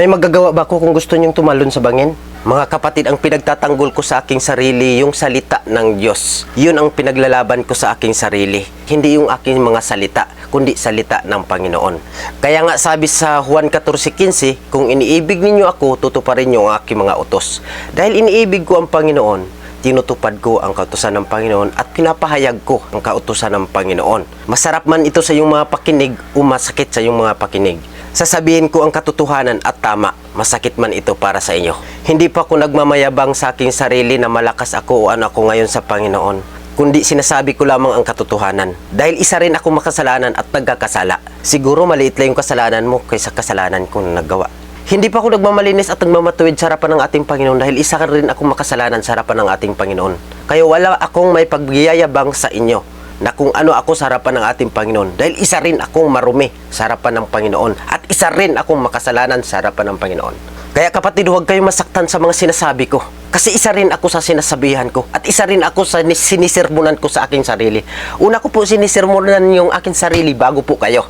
May magagawa ba ko kung gusto niyong tumalon sa bangin? Mga kapatid, ang pinagtatanggol ko sa aking sarili, yung salita ng Diyos. Yun ang pinaglalaban ko sa aking sarili. Hindi yung aking mga salita, kundi salita ng Panginoon. Kaya nga sabi sa Juan 14:15, kung iniibig ninyo ako, tutuparin niyo ang aking mga utos. Dahil iniibig ko ang Panginoon, tinutupad ko ang kautusan ng Panginoon at pinapahayag ko ang kautusan ng Panginoon. Masarap man ito sa iyong mga pakinig o masakit sa iyong mga pakinig. Sasabihin ko ang katotohanan at tama, masakit man ito para sa inyo. Hindi pa ako nagmamayabang sa aking sarili na malakas ako o ano ako ngayon sa Panginoon, kundi sinasabi ko lamang ang katotohanan. Dahil isa rin ako makasalanan at nagkakasala. Siguro maliit lang yung kasalanan mo kaysa kasalanan ko na nagawa. Hindi pa ako nagmamalinis at nagmamatuwid sa harapan ng ating Panginoon dahil isa rin ako makasalanan sa harapan ng ating Panginoon. Kaya wala akong may pagyayabang sa inyo na kung ano ako sa harapan ng ating Panginoon. Dahil isa rin akong marumi sa harapan ng Panginoon at isa rin akong makasalanan sa harapan ng Panginoon. Kaya kapatid, huwag kayong masaktan sa mga sinasabi ko. Kasi isa rin ako sa sinasabihan ko at isa rin ako sa sinisermonan ko sa aking sarili. Una ko po sinisermonan yung aking sarili bago po kayo.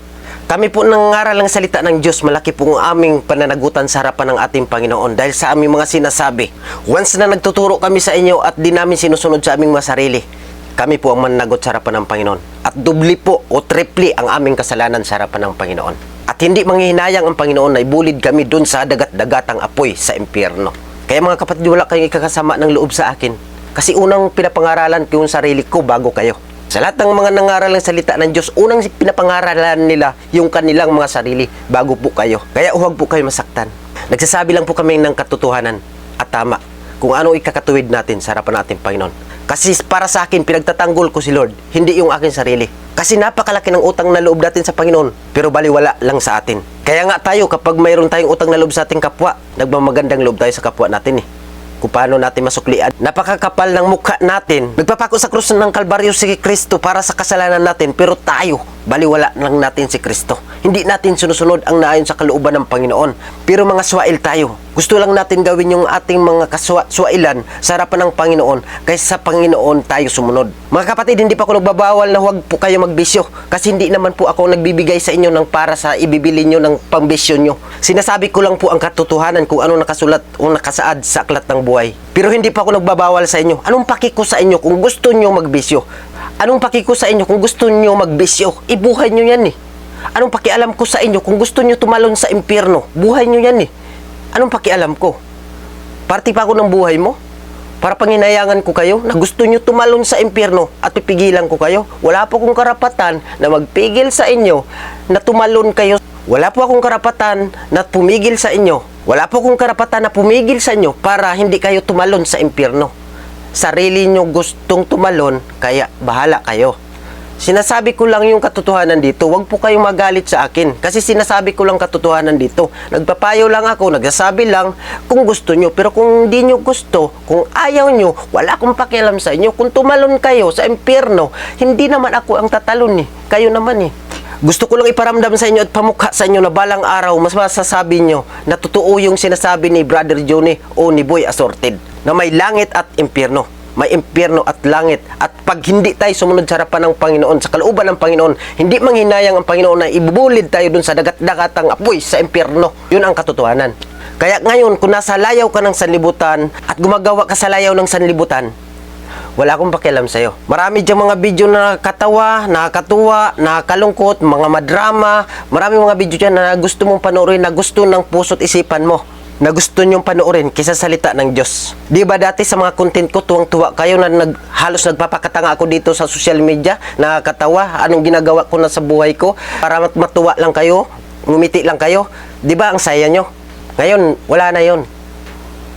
Kami po nangaral ng salita ng Diyos, malaki po ang aming pananagutan sa harapan ng ating Panginoon dahil sa aming mga sinasabi. Once na nagtuturo kami sa inyo at di namin sinusunod sa aming mga sarili, kami po ang mananagot sa harapan ng Panginoon. At dubli po o tripli ang aming kasalanan sa harapan ng Panginoon. At hindi manghihinayang ang Panginoon na ibulid kami dun sa dagat-dagatang apoy sa impyerno. Kaya mga kapatid, wala kayong ikakasama ng loob sa akin. Kasi unang pinapangaralan ko yung sarili ko bago kayo. Sa lahat ng mga nangaral ng salita ng Diyos, unang pinapangaralan nila yung kanilang mga sarili bago po kayo. Kaya huwag po kayo masaktan. Nagsasabi lang po kami ng katotohanan at tama kung ano ikakatuwid natin sa harapan ng ating Panginoon. Kasi para sa akin, pinagtatanggol ko si Lord, hindi yung aking sarili. Kasi napakalaki ng utang na loob natin sa Panginoon, pero baliwala lang sa atin. Kaya nga tayo, kapag mayroon tayong utang na loob sa ating kapwa, nagmamagandang loob tayo sa kapwa natin kung paano natin masuklian. Napakakapal ng mukha natin. Nagpapako sa krus ng Kalbaryo si Kristo para sa kasalanan natin, pero tayo, baliwala lang natin si Kristo. Hindi natin sinusunod ang naayon sa kalooban ng Panginoon. Pero mga swail tayo. Gusto lang natin gawin yung ating mga kaswailan sa harapan ng Panginoon kaysa sa Panginoon tayo sumunod. Mga kapatid, hindi pa ako nagbabawal na huwag po kayo magbisyo kasi hindi naman po ako nagbibigay sa inyo ng para sa ibibili nyo ng pambisyo nyo. Sinasabi ko lang po ang katotohanan kung ano nakasulat o nakasaad sa aklat ng buhay. Pero hindi pa ako nagbabawal sa inyo. Anong paki ko sa inyo kung gusto nyo magbisyo? Anong paki ko sa inyo kung gusto nyo magbisyo? Ibuhay nyo yan Anong pakialam ko sa inyo kung gusto nyo tumalon sa impyerno? Buhay nyo yan Anong pakialam ko? Parti pa ako ng buhay mo? Para panginayangan ko kayo na gusto nyo tumalon sa impyerno at pipigilan ko kayo? Wala po akong karapatan na magpigil sa inyo na tumalon kayo. Wala po akong karapatan na pumigil sa inyo. Wala po akong karapatan na pumigil sa inyo para hindi kayo tumalon sa impyerno. Sarili nyo gustong tumalon, kaya bahala kayo. Sinasabi ko lang yung katotohanan dito. Huwag po kayong magalit sa akin. Kasi sinasabi ko lang katotohanan dito. Nagpapayo lang ako, nagsasabi lang kung gusto nyo. Pero kung hindi nyo gusto, kung ayaw nyo, wala akong pakialam sa inyo. Kung tumalon kayo sa impyerno, hindi naman ako ang tatalon Kayo naman Gusto ko lang iparamdam sa inyo at pamukha sa inyo na balang araw, mas masasabi nyo na totoo yung sinasabi ni Brother Johnny o ni Boy Assorted. Na may langit at impyerno. May impyerno at langit. At pag hindi tayo sumunod sa harapan ng Panginoon, sa kalooban ng Panginoon, hindi manghinayang ang Panginoon na ibubulid tayo dun sa dagat-dagatang apoy sa impyerno. Yun ang katotohanan. Kaya ngayon, kung nasa layaw ka ng sanlibutan at gumagawa ka sa layaw ng sanlibutan, wala akong pakialam sa'yo. Marami diyang mga video na nakakatawa, nakakatuwa, nakakalungkot, mga madrama. Marami mga video dyan na gusto mong panoorin, na gusto ng puso't isipan mo, na gusto nyong panoorin kaysa salita ng Diyos. Di ba dati sa mga content ko, tuwang-tuwa kayo na halos nagpapakatanga ako dito sa social media, nakakatawa, anong ginagawa ko na sa buhay ko, para matuwa lang kayo, ngumiti lang kayo. Di ba ang saya nyo? Ngayon, wala na yon.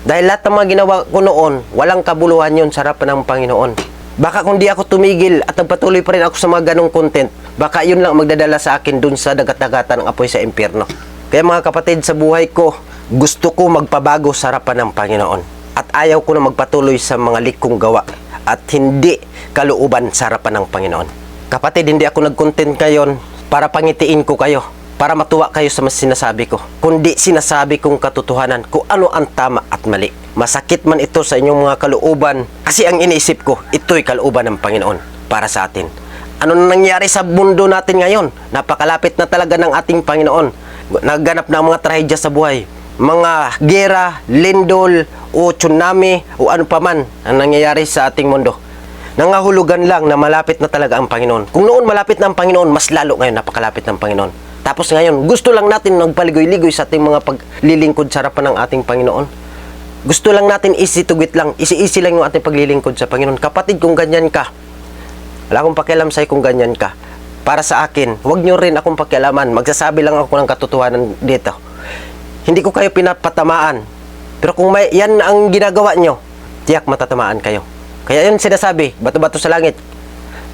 Dahil lahat ng mga ginawa ko noon, walang kabuluhan yon sa harapan ng Panginoon. Baka kung di ako tumigil at nagpatuloy pa rin ako sa mga ganong content, baka yun lang magdadala sa akin dun sa dagat-dagatan ng apoy sa impyerno. Kaya mga kapatid, sa buhay ko, gusto ko magpabago sa harapan ng Panginoon. At ayaw ko na magpatuloy sa mga likong gawa at hindi kalooban sa harapan ng Panginoon. Kapatid, hindi ako nag-content ngayon para pangitiin ko kayo, para matuwa kayo sa mas sinasabi ko, kundi sinasabi kong katotohanan kung ano ang tama at mali. Masakit man ito sa inyong mga kalooban, kasi ang iniisip ko, ito'y kalooban ng Panginoon para sa atin. Ano na nangyari sa mundo natin ngayon? Napakalapit na talaga ng ating Panginoon. Nagganap na ang mga trahedya sa buhay. mga gera, lindol, o tsunami, o ano pa man ang nangyayari sa ating mundo. Nangahulugan lang na malapit na talaga ang Panginoon. Kung noon malapit na ang Panginoon, mas lalo ngayon napakalapit ng Panginoon. Tapos ngayon, gusto lang natin magpaligoy-ligoy sa ating mga paglilingkod sa harapan ng ating Panginoon. Gusto lang natin isitugit lang, isi-isi lang yung ating paglilingkod sa Panginoon. Kapatid, kung ganyan ka, wala akong pakialam sa'yo kung ganyan ka. Para sa akin, huwag nyo rin akong pakialaman. Magsasabi lang ako ng katotohanan dito. Hindi ko kayo pinapatamaan. Pero kung yan ang ginagawa nyo, tiyak matatamaan kayo. Kaya yun sinasabi, bato-bato sa langit.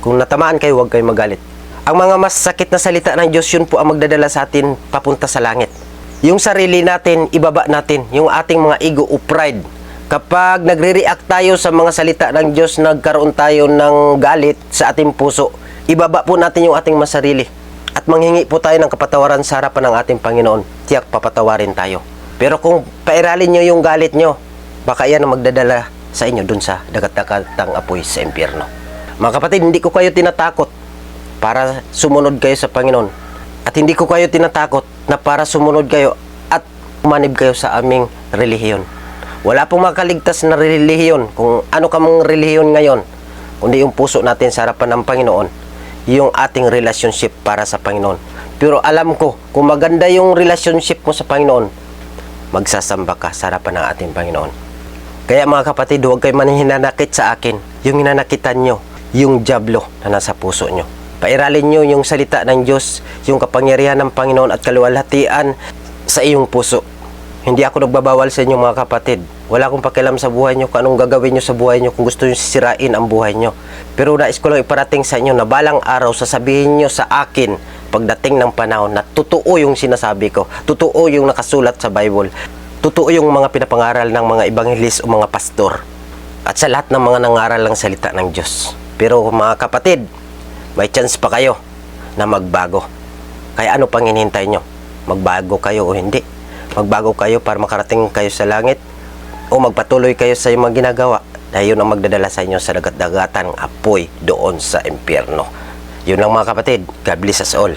Kung natamaan kayo, huwag kayo magalit. Ang mga masakit na salita ng Diyos, yun po ang magdadala sa atin papunta sa langit. Yung sarili natin, ibaba natin. Yung ating mga ego o pride. Kapag nagre-react tayo sa mga salita ng Diyos, nagkaroon tayo ng galit sa ating puso, ibaba po natin yung ating masarili. At manghingi po tayo ng kapatawaran sa harapan ng ating Panginoon. Tiyak papatawarin tayo. Pero kung pairalin nyo yung galit nyo, baka yan ang magdadala sa inyo dun sa dagat-dagatang apoy sa impyerno. Mga kapatid, hindi ko kayo tinatakot para sumunod kayo sa Panginoon. At hindi ko kayo tinatakot na para sumunod kayo at umanib kayo sa aming relihiyon. Wala pong makaligtas na relihiyon kung ano ka mong relihiyon ngayon, kundi yung puso natin sa harapan ng Panginoon, yung ating relationship para sa Panginoon. Pero alam ko, kung maganda yung relationship mo sa Panginoon, magsasamba ka sa harapan ng ating Panginoon. Kaya mga kapatid, huwag kayo hinanakit sa akin. Yung hinanakitan nyo, yung diablo na nasa puso nyo. Pairalin nyo yung salita ng Diyos, yung kapangyarihan ng Panginoon at kaluwalhatian sa iyong puso. Hindi ako nagbabawal sa inyo mga kapatid. Wala akong pakialam sa buhay nyo kung anong gagawin nyo sa buhay nyo kung gusto nyo sisirain ang buhay nyo. Pero nais ko lang iparating sa inyo na balang araw sasabihin nyo sa akin pagdating ng panahon na totoo yung sinasabi ko, totoo yung nakasulat sa Bible, totoo yung mga pinapangaral ng mga ebanghelis o mga pastor, at sa lahat ng mga nangaral ng salita ng Diyos. Pero mga kapatid, may chance pa kayo na magbago. Kaya ano pang hinihintay nyo? Magbago kayo o hindi? Magbago kayo para makarating kayo sa langit, o magpatuloy kayo sa mga ginagawa na yun ang magdadala sa inyo sa dagat-dagatan ng apoy doon sa impyerno. Yun lang mga kapatid. God bless us all.